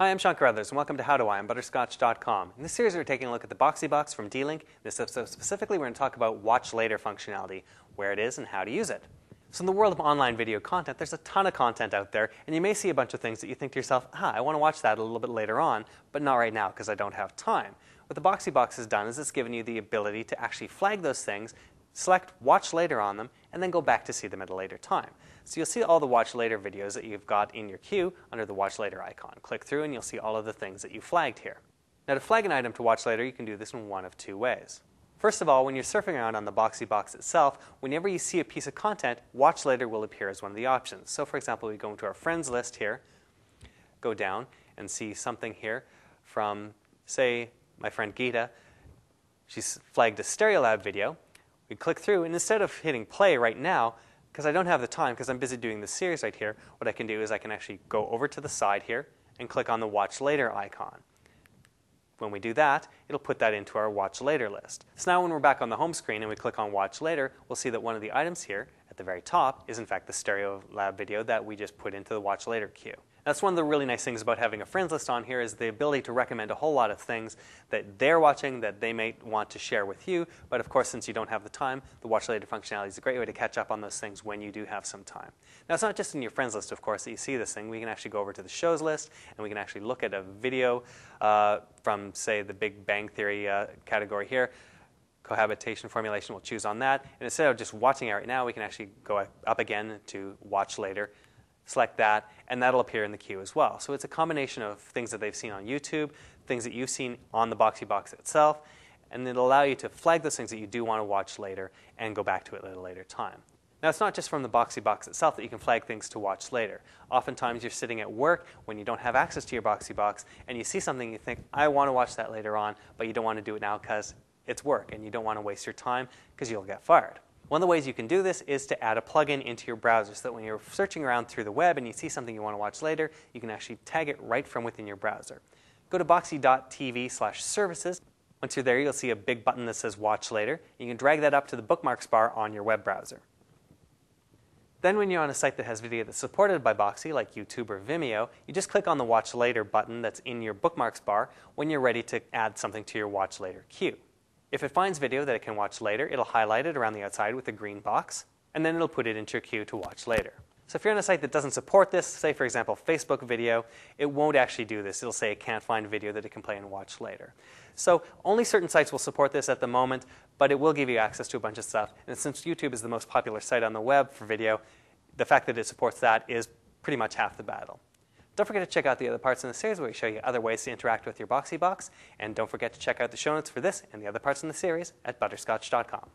Hi, I'm Sean Carruthers, and welcome to How Do I on Butterscotch.com. In this series, we're taking a look at the BoxyBox from D-Link. In this episode specifically, we're going to talk about Watch Later functionality, where it is and how to use it. So in the world of online video content, there's a ton of content out there, and you may see a bunch of things that you think to yourself, I want to watch that a little bit later on, but not right now because I don't have time. What the BoxyBox has done is it's given you the ability to actually flag those things, select Watch Later on them, and then go back to see them at a later time. So you'll see all the Watch Later videos that you've got in your queue under the Watch Later icon. Click through and you'll see all of the things that you flagged here. Now to flag an item to watch later, you can do this in one of two ways. First of all, when you're surfing around on the BoxyBox itself, whenever you see a piece of content, Watch Later will appear as one of the options. So for example, we go into our friends list here, go down and see something here from, say, my friend Geeta. She's flagged a Stereolab video. We click through, and instead of hitting play right now, because I don't have the time, because I'm busy doing this series right here, what I can do is I can actually go over to the side here and click on the Watch Later icon. When we do that, it'll put that into our Watch Later list. So now when we're back on the home screen and we click on Watch Later, we'll see that one of the items here at the very top is in fact the Stereolab video that we just put into the Watch Later queue. That's one of the really nice things about having a friends list on here is the ability to recommend a whole lot of things that they're watching that they may want to share with you. But of course, since you don't have the time, the Watch Later functionality is a great way to catch up on those things when you do have some time. Now, it's not just in your friends list, of course, that you see this thing. We can actually go over to the shows list, and we can actually look at a video from, say, the Big Bang Theory category here. Cohabitation formulation, we'll choose on that. And instead of just watching it right now, we can actually go up again to Watch Later. Select that, and that'll appear in the queue as well. So it's a combination of things that they've seen on YouTube, things that you've seen on the BoxyBox itself, and it'll allow you to flag those things that you do want to watch later and go back to it at a later time. Now, it's not just from the BoxyBox itself that you can flag things to watch later. Oftentimes, you're sitting at work when you don't have access to your BoxyBox, and you see something and you think, I want to watch that later on, but you don't want to do it now because it's work, and you don't want to waste your time because you'll get fired. One of the ways you can do this is to add a plugin into your browser so that when you're searching around through the web and you see something you want to watch later, you can actually tag it right from within your browser. Go to boxy.tv/services. Once you're there, you'll see a big button that says Watch Later. You can drag that up to the bookmarks bar on your web browser. Then when you're on a site that has video that's supported by Boxy, like YouTube or Vimeo, you just click on the Watch Later button that's in your bookmarks bar when you're ready to add something to your Watch Later queue. If it finds video that it can watch later, it'll highlight it around the outside with a green box, and then it'll put it into your queue to watch later. So if you're on a site that doesn't support this, say for example Facebook video, it won't actually do this. It'll say it can't find video that it can play and watch later. So only certain sites will support this at the moment, but it will give you access to a bunch of stuff. And since YouTube is the most popular site on the web for video, the fact that it supports that is pretty much half the battle. Don't forget to check out the other parts in the series where we show you other ways to interact with your BoxyBox. And don't forget to check out the show notes for this and the other parts in the series at Butterscotch.com.